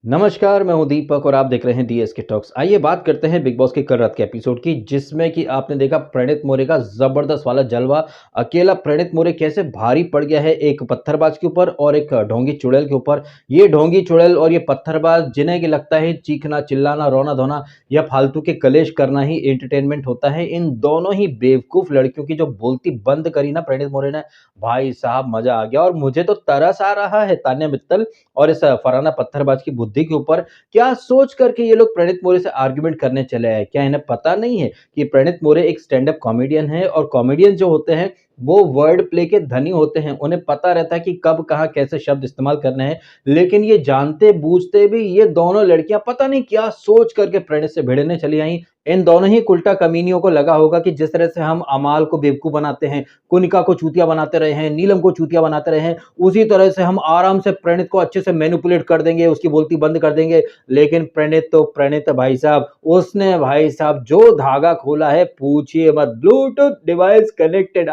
नमस्कार, मैं हूं दीपक और आप देख रहे हैं डीएसके टॉक्स। आइए बात करते हैं बिग बॉस के कल रात के एपिसोड की, जिसमें कि आपने देखा प्रणीत मोरे का जबरदस्त वाला जलवा। अकेला प्रणीत मोरे कैसे भारी पड़ गया है एक पत्थरबाज के ऊपर और एक ढोंगी चुड़ैल के ऊपर। ये ढोंगी चुड़ैल और ये पत्थरबाज, जिन्हें कि लगता है चीखना चिल्लाना रोना धोना या फालतू के कलेश करना ही एंटरटेनमेंट होता है, इन दोनों ही बेवकूफ लड़कियों की जो बोलती बंद करी ना प्रणीत मोरे ने, भाई साहब मजा आ गया। और मुझे तो तरस आ रहा है तान्या मित्तल और इस फरहाना पत्थरबाज की बुद्धि के ऊपर। क्या सोच करके ये लोग प्रणीत मोरे से आर्ग्यूमेंट करने चले आए? क्या इन्हें पता नहीं है कि प्रणीत मोरे एक स्टैंड अप कॉमेडियन है और कॉमेडियन जो होते हैं वो वर्ड प्ले के धनी होते हैं। उन्हें पता रहता है कि कब कहाँ कैसे शब्द इस्तेमाल करने हैं। लेकिन ये जानते बूझते भी ये दोनों लड़कियां पता नहीं क्या सोच करके प्रणीत से भिड़ने चली आई। इन दोनों ही उल्टा कमीनियों को लगा होगा कि जिस तरह से हम अमाल को बेवकूफ बनाते हैं, कुनिका को चूतिया बनाते रहे हैं, नीलम को चूतिया बनाते रहे हैं, उसी तरह से हम आराम से प्रणीत को अच्छे से मैनिपुलेट कर देंगे, उसकी बोलती बंद कर देंगे। लेकिन प्रणीत तो प्रणीत भाई साहब, उसने भाई साहब जो धागा खोला है पूछिए मत। Bluetooth device connected.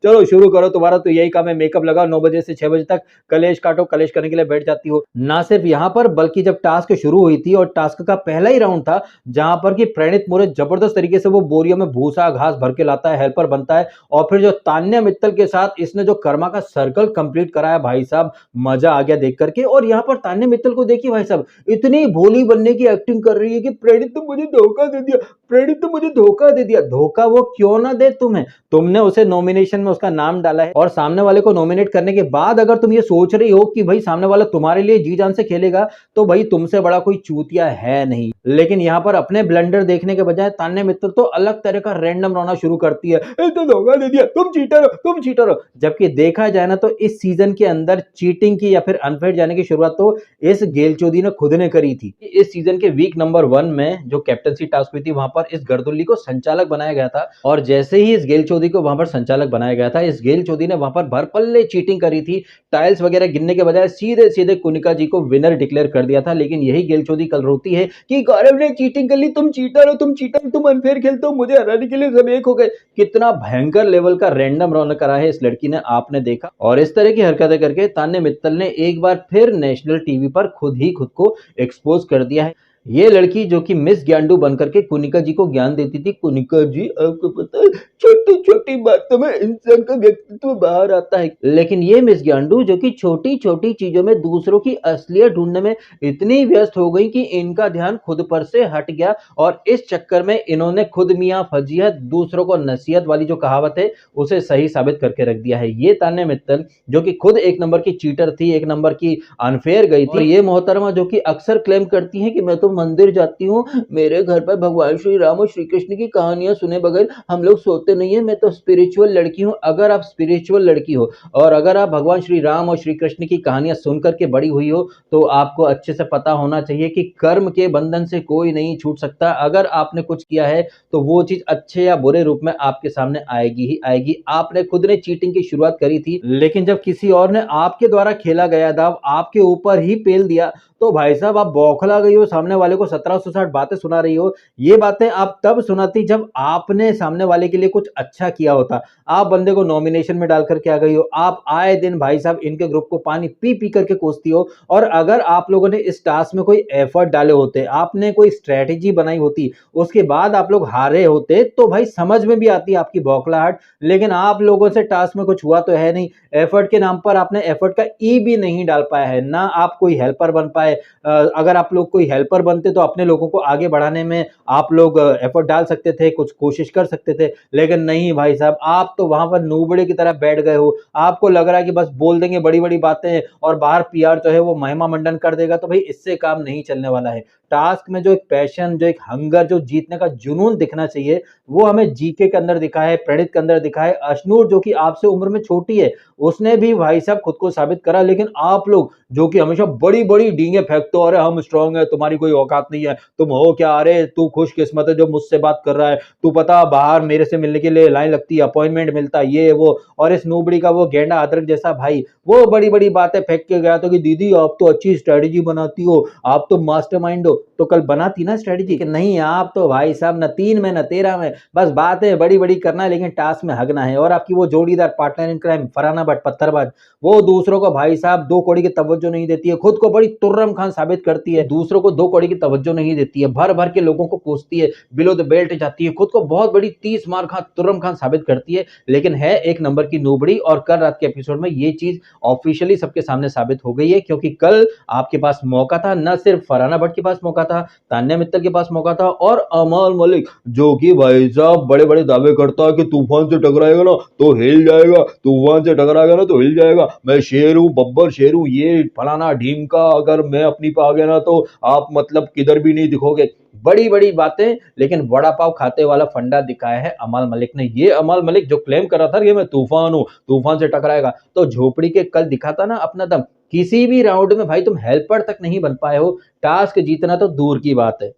चलो शुरू करो, तुम्हारा तो यही काम है, मेकअप लगाओ, 9 बजे से 6 बजे तक कलेश काटो, कलेश करने के लिए बैठ जाती हो। ना सिर्फ यहाँ पर बल्कि जब टास्क शुरू हुई थी और टास्क का पहला ही राउंड था जहां पर कि प्रणीत मोरे जबरदस्त तरीके से वो बोरियों में भूसा घास भर के लाता है, हेल्पर बनता है, और फिर जो तान्या मित्तल के साथ इसने जो कर्मा का सर्कल कंप्लीट कराया, भाई साहब मजा आ गया देख करके। और यहाँ पर तान्या मित्तल को देखिए भाई साहब, इतनी भोली बनने की एक्टिंग कर रही है कि प्रणीत तो मुझे धोखा दे दिया, प्रणीत तो मुझे धोखा दे दिया। धोखा वो क्यों ना दे तुम्हें, तुमने उसे नॉमिनेशन में उसका नाम डाला है और सामने वाले को नॉमिनेट करने के बाद अगर तुम ये सोच रही हो कि भाई सामने वाला तुम्हारे लिए जी जान से खेलेगा, तो भाई तुमसे बड़ा कोई चूतिया है नहीं। लेकिन यहाँ पर अपने ब्लंडर देखने के बजाय तान्या मित्तल तो अलग तरह का रैंडम रोना शुरू करती है, तो धोखा दे दिया, तुम चीटर हो, तुम चीटर हो। जबकि देखा जाए ना तो इस सीजन के अंदर चीटिंग की या फिर अनफेयर जाने की शुरुआत तो इस गेलचोदी ने खुद ने करी थी। इस सीजन के वीक नंबर 1 में जो कैप्टनसी टास्क हुई थी, वहां पर इस गर्दुल्ली को संचालक बनाया गया था और जैसे ही इस गेलचोदी को वहां पर संचालक बनाया गया था, इस गेलचोदी ने वहां पर भरपल्ले चीटिंग करी थी। टाइल्स वगैरह गिनने के बजाय सीधे सीधे कुनिका जी को विनर डिक्लेयर कर दिया था। लेकिन यही गेलचोदी कल रोती है कि गौरव ने चीटिंग कर ली, तुम चीटर हो, तुम चीटर हो, तुम अनफेयर खेलते हो, मुझे हराने के लिए सब एक हो गए। कितना भयंकर लेवल का रैंडम रौनक करा है इस लड़की ने, आपने देखा। और इस तरह की हरकतें करके तान्या मित्तल ने एक बार फिर नेशनल टीवी पर खुद ही खुद को एक्सपोज कर दिया है। ये लड़की जो कि मिस ज्ञानडू बनकर के कुनिका जी को ज्ञान देती थी, कुनिका जी आपको पता है छोटी छोटी बातों में इंसान का व्यक्तित्व बाहर आता है। लेकिन ये मिस ज्ञानडू जो कि छोटी छोटी चीजों में दूसरों की असलियत ढूंढने में इतनी व्यस्त हो गई कि इनका ध्यान खुद पर से हट गया और इस चक्कर में इन्होंने खुद मियां फजीहत दूसरों को नसीहत वाली जो कहावत है उसे सही साबित करके रख दिया है। ये तान्या मित्तल जो कि खुद एक नंबर की चीटर थी, एक नंबर की अनफेयर गई थी, और ये मोहतरमा जो कि अक्सर क्लेम करती है कि मैं तो मंदिर जाती हूँ, मेरे घर पर भगवान श्री राम और श्री कृष्ण की कहानियां सुने बगैर हम लोग सोते नहीं है, मैं तो स्पिरिचुअल लड़की हूँ। अगर आप स्पिरिचुअल लड़की हो और अगर आप भगवान श्री राम और श्री कृष्ण की कहानियां सुन करके बड़ी हुई हो, तो आपको अच्छे से पता होना चाहिए कि कर्म के बंधन से कोई नहीं छूट सकता। अगर आपने कुछ किया है तो वो चीज अच्छे या बुरे रूप में आपके सामने आएगी ही आएगी। आपने खुद ने चीटिंग की शुरुआत करी थी, लेकिन जब किसी और ने आपके द्वारा खेला गया दाव आपके ऊपर ही पेल दिया, तो भाई साहब आप बौखला गई हो, सामने वाले को 1760 बातें सुना रही हो। ये बातें आप तब सुनाती जब आपने सामने वाले के लिए कुछ अच्छा किया होता। आप बंदे को नॉमिनेशन में डाल करके आ गई हो, आप आए दिन भाई साहब इनके ग्रुप को पानी पी पी करके कोसती हो। और अगर आप लोगों ने इस टास्क में कोई एफर्ट डाले होते, आपने कोई स्ट्रेटेजी बनाई होती, उसके बाद आप लोग हारे होते, तो भाई समझ में भी आती आपकी बौखलाहट। लेकिन आप लोगों से टास्क में कुछ हुआ तो है नहीं, एफर्ट के नाम पर आपने एफर्ट का ई भी नहीं डाल पाया है, ना आप कोई हेल्पर बन पाए। अगर आप लोग कोई हेल्पर बनते तो अपने लोगों को आगे बढ़ाने में आप लोग एफर्ट डाल सकते थे, कुछ कोशिश कर सकते थे। लेकिन नहीं भाई साहब, आप तो वहां पर नूबड़े की तरह बैठ गए हो। आपको लग रहा है कि बस बोल देंगे बड़ी बड़ी बातें और बाहर पीआर जो है वो महिमा मंडन कर देगा, तो भाई इससे काम नहीं चलने वाला है। टास्क में जो एक पैशन, जो एक हंगर, जो जीतने का जुनून दिखना चाहिए, वो हमें जीके के अंदर दिखा है, प्रणीत के अंदर दिखा है। अशनूर जो कि आपसे उम्र में छोटी है, उसने भी भाई साहब खुद को साबित करा। लेकिन आप लोग जो कि हमेशा बड़ी बड़ी डींगे फेंकते हो, अरे हम स्ट्रांग है, तुम्हारी कोई औकात नहीं है, तुम हो क्या, अरे तू खुशकिस्मत है जो मुझसे बात कर रहा है, तू पता बाहर मेरे से मिलने के लिए लाइन लगती है, अपॉइंटमेंट मिलता है, ये वो। और इस नूबड़ी का वो गेंडा अदरक जैसा भाई, वो बड़ी बड़ी बातें फेंक के गया तो कि दीदी आप तो अच्छी स्ट्रेटेजी बनाती हो, आप तो मास्टरमाइंड हो। तो कल बनाती ना स्ट्रेटेजी कि नहीं, आप तो भाई साहब न 3 में न 13 में, बस बातें बड़ी बड़ी करना है लेकिन टास्क में हगना है। और आपकी वो जोड़ीदार partner in crime Farhana Bhatt पत्थरबाज, वो दूसरों को भाई साहब 2 कौड़ी की तवज्जो नहीं देती है, खुद को बड़ी तुर्र तुर्रम खान साबित करती है, दूसरों को 2 कौड़ी की तवज्जो नहीं देती है, भर भर के लोगों को कोसती है, बिलो द बेल्ट जाती है, खुद को बहुत बड़ी 30 मार खां तुर्रम खान साबित करती है, लेकिन है एक नंबर की नोबड़ी। और कल रात के एपिसोड में ये चीज ऑफिशियली सबके सामने साबित हो गई है, क्योंकि कल आपके पास मौका था, न सिर्फ फरहाना भट्ट के पास मौका था, तान्या मित्तल के पास मौका था, और अमाल मलिक जो कि भाई साहब बड़े बड़े दावे करता है कि तूफान से टकराएगा ना तो हिल जाएगा, तूफान से टकराएगा ना तो हिल जाएगा, मैं शेर हूं, बब्बर शेर हूं, ये फलाना ढीमका, अगर मैं अपनी पे आ गया ना तो आप मतलब किधर भी नहीं दिखोगे। बड़ी बड़ी बातें, लेकिन वड़ा पाव खाते वाला फंडा दिखाया है अमाल मलिक ने। ये अमाल मलिक जो क्लेम कर रहा था कि मैं तूफान हूं, तूफान से टकराएगा, तो झोपड़ी के कल दिखाता ना अपना दम। किसी भी राउंड में भाई तुम हेल्पर तक नहीं बन पाए हो, टास्क जीतना तो दूर की बात है।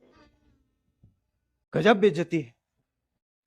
गजब बेइज्जती है।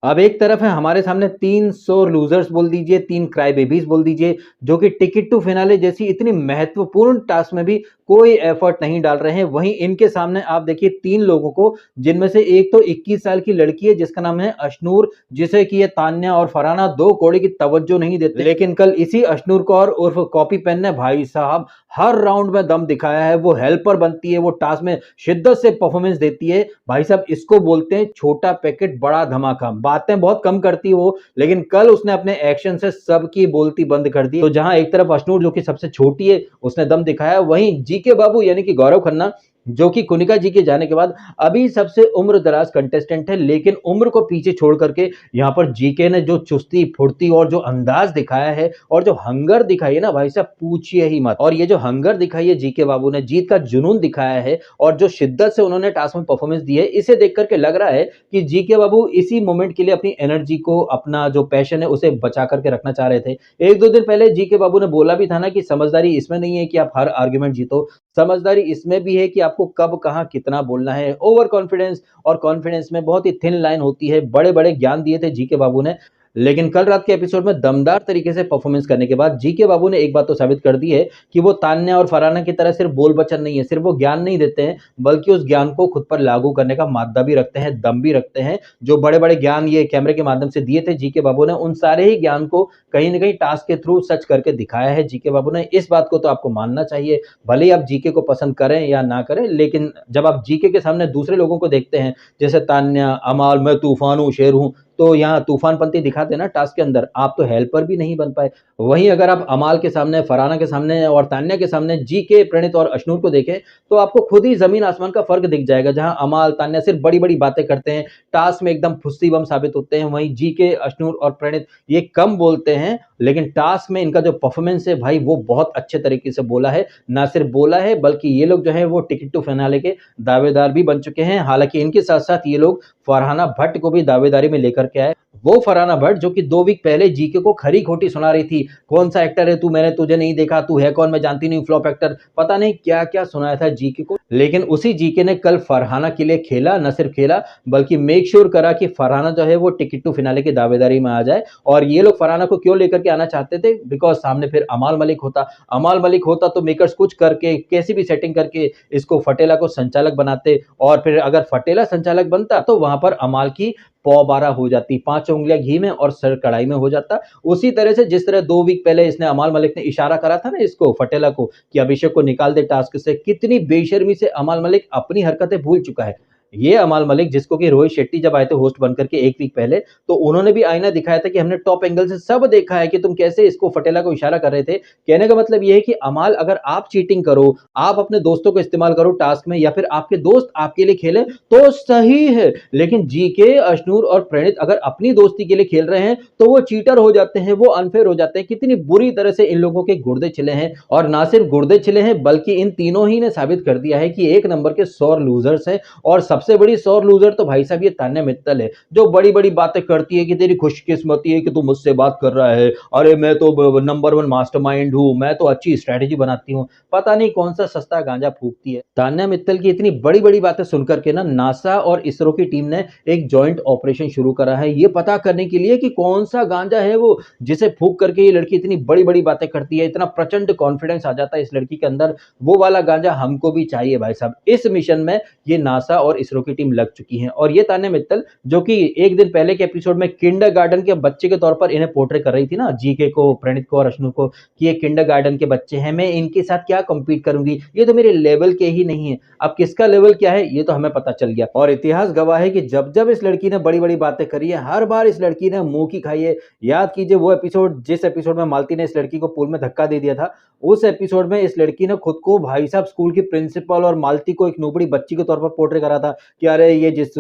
अब एक तरफ है हमारे सामने 300 लूजर्स बोल दीजिए, 3 क्राई बेबीज बोल दीजिए, जो कि टिकट टू फिनाले जैसी इतनी महत्वपूर्ण टास्क में भी कोई एफर्ट नहीं डाल रहे हैं। वहीं इनके सामने आप देखिए 3 लोगों को, जिनमें से एक तो 21 साल की लड़की है जिसका नाम है अशनूर, जिसे कि ये तान्या और फरहाना 2 कौड़ी की तवज्जो नहीं देते। लेकिन कल इसी अशनूर कौर उर्फ कॉपी पेन ने भाई साहब हर राउंड में दम दिखाया है। वो हेल्पर बनती है, वो टास्क में शिद्दत से परफॉर्मेंस देती है। भाई साहब इसको बोलते हैं छोटा पैकेट बड़ा धमाका। बातें बहुत कम करती है वो, लेकिन कल उसने अपने एक्शन से सबकी बोलती बंद कर दी। तो जहां एक तरफ अशनूर जो कि सबसे छोटी है उसने दम दिखाया, वहीं जीके बाबू यानी कि गौरव खन्ना जो कि कुनिका जी के जाने के बाद अभी सबसे उम्र दराज कंटेस्टेंट है, लेकिन उम्र को पीछे छोड़ करके यहाँ पर जीके ने जो चुस्ती फुर्ती और जो अंदाज दिखाया है और जो हंगर दिखाई है ना भाई साहब, पूछिए ही मत। और ये जो हंगर दिखाई है जीके बाबू ने, जीत का जुनून दिखाया है और जो शिद्दत से उन्होंने टास्क में परफॉर्मेंस दी है, इसे देख करके लग रहा है कि जीके बाबू इसी मोमेंट के लिए अपनी एनर्जी को, अपना जो पैशन है उसे बचा करके रखना चाह रहे थे। 1-2 दिन पहले जीके बाबू ने बोला भी था ना कि समझदारी इसमें नहीं है कि आप हर आर्ग्यूमेंट जीतो, समझदारी इसमें भी है कि आपको कब कहां कितना बोलना है। ओवर कॉन्फिडेंस और कॉन्फिडेंस में बहुत ही थिन लाइन होती है। बड़े बड़े ज्ञान दिए थे जीके बाबू ने, लेकिन कल रात के एपिसोड में दमदार तरीके से परफॉर्मेंस करने के बाद जीके बाबू ने एक बात तो साबित कर दी है कि वो तान्या और फरहाना की तरह सिर्फ बोल बचन नहीं है, सिर्फ वो ज्ञान नहीं देते हैं, बल्कि उस ज्ञान को खुद पर लागू करने का मादा भी रखते हैं, दम भी रखते हैं। जो बड़े बड़े ज्ञान ये कैमरे के माध्यम से दिए थे जीके बाबू ने, उन सारे ही ज्ञान को कहीं ना कहीं टास्क के थ्रू सच करके दिखाया है जीके बाबू ने। इस बात को तो आपको मानना चाहिए, भले ही आप जीके को पसंद करें या ना करें, लेकिन जब आप जीके के सामने दूसरे लोगों को देखते हैं, जैसे तान्या, अमाल, मैं तूफान हूँ, शेर हूँ, तो यहाँ तूफानपंती दिखाते ना टास्क के अंदर, आप तो हेल्पर भी नहीं बन पाए। वहीं अगर आप अमाल के सामने, फरहाना के सामने और तान्या के सामने जीके, प्रणीत और अशनूर को देखें, तो आपको खुद ही जमीन आसमान का फर्क दिख जाएगा। जहां अमाल, तान्या सिर्फ बड़ी बड़ी बातें करते हैं, टास्क में एकदम फुस्सी बम साबित होते हैं, वहीं जीके, अशनूर और प्रणीत ये कम बोलते हैं, लेकिन टास्क में इनका जो परफॉर्मेंस है भाई वो बहुत अच्छे तरीके से बोला है। ना सिर्फ बोला है, बल्कि ये लोग जो है वो टिकट टू फिनाले के दावेदार भी बन चुके हैं। हालांकि इनके साथ साथ ये लोग फरहाना भट्ट को भी दावेदारी में लेकर के आए। वो फरहाना भट्ट जो कि 2 वीक पहले जीके को खरी खोटी सुना रही थी, कौन सा एक्टर है तू, मैंने तुझे नहीं देखा, तू है कौन, मैं जानती नहीं, फ्लॉप एक्टर, पता नहीं क्या क्या सुनाया था जीके को। लेकिन उसी जीके ने कल फरहाना के लिए खेला, न सिर्फ खेला बल्कि मेक श्योर करा कि फरहाना जो है वो टिकट टू फिनाले की दावेदारी में आ जाए। और ये लोग फरहाना को क्यों लेकर के आना चाहते थे, बिकॉज सामने फिर अमाल मलिक होता। अमाल मलिक होता तो मेकर्स कुछ करके, कैसी भी सेटिंग करके इसको फटेला को संचालक बनाते, और फिर अगर फटेला संचालक बनता तो वहां पर अमाल की पौ 12 हो जाती, 5 उंगलियां घी में और सर कढ़ाई में हो जाता। उसी तरह से जिस तरह 2 वीक पहले इसने, अमाल मलिक ने इशारा करा था ना इसको, फटेला को, कि अभिषेक को निकाल दे टास्क से, कितनी बेशर्मी से अमाल मलिक अपनी हरकतें भूल चुका है। ये अमाल मलिक जिसको कि रोहित शेट्टी जब आए थे होस्ट बनकर के 1 वीक पहले, तो उन्होंने भी आईना दिखाया था कि हमने टॉप एंगल से सब देखा है कि तुम कैसे इसको, फटेला को इशारा कर रहे थे। कहने का मतलब ये है कि अमाल, अगर आप चीटिंग करो, आप अपने दोस्तों को इस्तेमाल करो टास्क में, या फिर आपके दोस्त आपके लिए खेले तो सही है, लेकिन जीके, अशनूर और प्रणीत अगर अपनी दोस्ती के लिए खेल रहे हैं तो वो चीटर हो जाते हैं, वो अनफेयर हो जाते हैं। कितनी बुरी तरह से इन लोगों के गुर्दे छिले हैं, और ना सिर्फ गुर्दे छिले हैं बल्कि इन तीनों ही ने साबित कर दिया है कि एक नंबर के सौर लूजर्स हैं। और सबसे बड़ी सौर लूजर तो भाई साहब ये तान्या मित्तल है, जो बड़ी बड़ी बातें करती है कि तेरी खुशकिस्मती है कि तू मुझसे बात कर रहा है, अरे मैं तो नंबर 1 मास्टरमाइंड हूं, मैं तो अच्छी स्ट्रेटेजी बनाती हूं। पता नहीं कौन सा सस्ता गांजा फूकती है। तान्या मित्तल की इतनी बड़ी बड़ी बातें सुनकर के ना नासा और इसरो की टीम ने एक जॉइंट ऑपरेशन शुरू करा है, ये पता करने के लिए कि कौन सा गांजा है वो जिसे फूक करके ये लड़की इतनी बड़ी बड़ी बातें करती है, इतना प्रचंड कॉन्फिडेंस आ जाता है इस लड़की के अंदर। वो वाला गांजा हमको भी चाहिए भाई साहब। इस मिशन में ये नासा और इसरो की टीम लग चुकी है। और ये तान्या मित्तल जो कि एक दिन पहले के एपिसोड में किंडरगार्टन के बच्चे के तौर पर इन्हें पोर्ट्रे कर रही थी ना, जीके को, प्रणीत को और अश्नूर को, कि ये किंडरगार्टन के बच्चे हैं, मैं इनके साथ क्या कम्पीट करूंगी, ये तो मेरे लेवल के ही नहीं है। अब किसका लेवल क्या है ये तो हमें पता चल गया। और इतिहास गवाह है कि जब जब इस लड़की ने बड़ी बड़ी बातें करी है, हर बार इस लड़की ने मुंह की खाई है। याद कीजिए वो एपिसोड, जिस एपिसोड में मालती ने इस लड़की को पूल में धक्का दे दिया था, उस एपिसोड में इस लड़की ने खुद को भाई साहब स्कूल की प्रिंसिपल और मालती को एक नोबड़ी बच्ची के तौर पर पोर्ट्रे करा था कि अरे ये जिस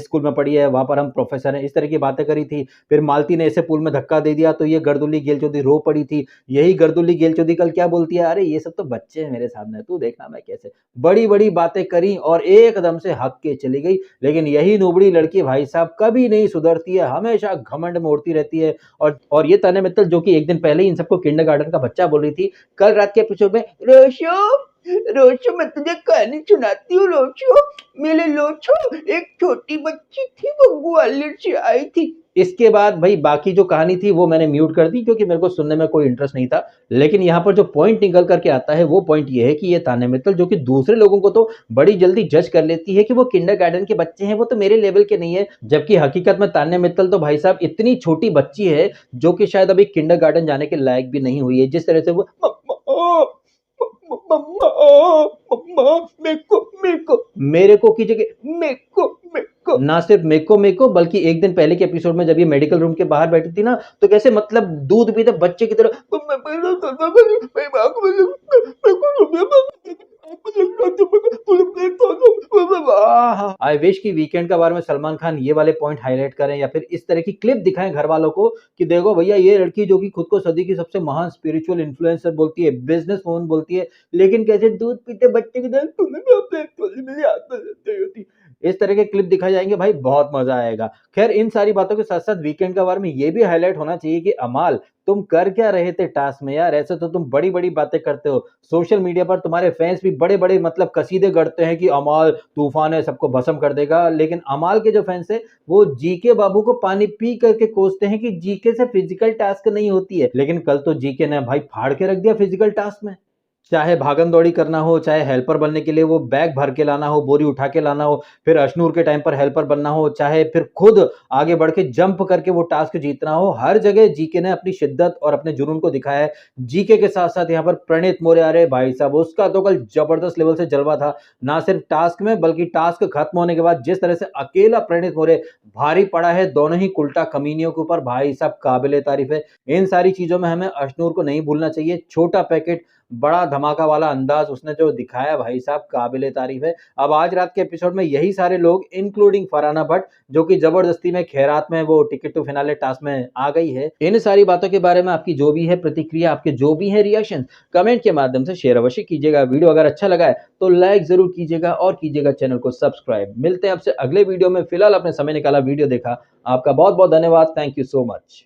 स्कूल में पढ़ी है वहां पर हम प्रोफेसर हैं, इस तरह की बातें करी थी। फिर मालती ने इसे पूल में धक्का दे दिया तो ये गर्दुल्ली गेलचोदी रो पड़ी थी। यही गर्दुल्ली गेलचोदी कल क्या बोलती है, अरे ये सब तो बच्चे हैं मेरे सामने, तू देखना मैं कैसे। बड़ी बड़ी बातें करी और एकदम से हक के चली गई। लेकिन यही नोबड़ी लड़की भाई साहब कभी नहीं सुधरती है, हमेशा घमंड में उड़ती रहती है। और ये तान्या मित्तल जो कि एक दिन पहले ही इन सबको किंडरगार्टन का बच्चा बोल रही थी, कल रात के एपिसोड में रोशो रोशो मैं तुझे कहानी सुनाती हूँ रोशो, मेरे लोचो एक छोटी बच्ची थी वो ग्वालियर से आई थी। इसके बाद भाई बाकी जो कहानी थी वो मैंने म्यूट कर दी क्योंकि मेरे को सुनने में कोई इंटरेस्ट नहीं था। लेकिन यहाँ पर जो पॉइंट निकल करके आता है वो पॉइंट ये है कि ये तान्या मित्तल जो कि दूसरे लोगों को तो बड़ी जल्दी जज कर लेती है कि वो किंडरगार्टन के बच्चे हैं, वो तो मेरे लेवल के नहीं है, जबकि हकीकत में तान्या मित्तल तो भाई साहब इतनी छोटी बच्ची है जो कि शायद अभी किंडरगार्टन जाने के लायक भी नहीं हुई है। जिस तरह से वो मम्मा मम्मा मेरे को की जगह मेको ना सिर्फ मेको बल्कि एक दिन पहले के एपिसोड में जब ये मेडिकल रूम के बाहर बैठी थी ना, तो कैसे मतलब दूध पीते बच्चे की तरह आई विश कि वीकेंड का बार में सलमान खान ये वाले पॉइंट हाईलाइट करें या फिर इस तरह की क्लिप दिखाएं घर वालों को कि देखो भैया ये लड़की जो कि खुद को सदी की सबसे महान स्पिरिचुअल इन्फ्लुएंसर बोलती है, बिजनेस वूमन बोलती है, लेकिन कैसे दूध पीते बच्चे की तरह तुम्हें भी अपने मेरी आदत होती। इस तरह के क्लिप दिखाए जाएंगे भाई, बहुत मजा आएगा। खैर इन सारी बातों के साथ साथ वीकेंड का बार में ये भी हाईलाइट होना चाहिए कि अमाल तुम कर क्या रहे थे टास्क में यार, ऐसे तो तुम बड़ी बड़ी बातें करते हो। सोशल मीडिया पर तुम्हारे फैंस भी बड़े बड़े मतलब कसीदे गढ़ते हैं कि अमाल तूफान है, सबको भस्म कर देगा। लेकिन अमाल के जो फैंस है वो जीके बाबू को पानी पी करके कोसते हैं कि जीके से फिजिकल टास्क नहीं होती है। लेकिन कल तो जीके ने भाई फाड़ के रख दिया फिजिकल टास्क में, चाहे भागम दौड़ी करना हो, चाहे हेल्पर बनने के लिए वो बैग भर के लाना हो, बोरी उठा के लाना हो, फिर अश्नूर के टाइम पर हेल्पर बनना हो, चाहे फिर खुद आगे बढ़ के जंप करके वो टास्क जीतना हो, हर जगह जीके ने अपनी शिद्दत और अपने जुनून को दिखाया है। जीके के साथ साथ यहाँ पर प्रणीत मौर्य, अरे भाई साहब उसका तो कल जबरदस्त लेवल से जलवा था, ना सिर्फ टास्क में बल्कि टास्क खत्म होने के बाद जिस तरह से अकेला प्रणीत मौर्य भारी पड़ा है दोनों ही उल्टा कमीनियों के ऊपर, भाई साहब काबिले तारीफ है। इन सारी चीजों में हमें अश्नूर को नहीं भूलना चाहिए, छोटा पैकेट बड़ा धमाका वाला अंदाज उसने जो दिखाया भाई साहब काबिले तारीफ है। अब आज रात के एपिसोड में यही सारे लोग इंक्लूडिंग फरहाना भट्ट जो कि जबरदस्ती में खैरात में वो टिकट टू फिनाले टास्क में आ गई है। इन सारी बातों के बारे में आपकी जो भी है प्रतिक्रिया, आपके जो भी है रिएक्शन कमेंट के माध्यम से शेयर अवश्य कीजिएगा। वीडियो अगर अच्छा लगा है तो लाइक जरूर कीजिएगा और कीजिएगा चैनल को सब्सक्राइब। मिलते हैं आपसे अगले वीडियो में, फिलहाल अपने समय निकाला वीडियो देखा आपका बहुत बहुत धन्यवाद। Thank you so much.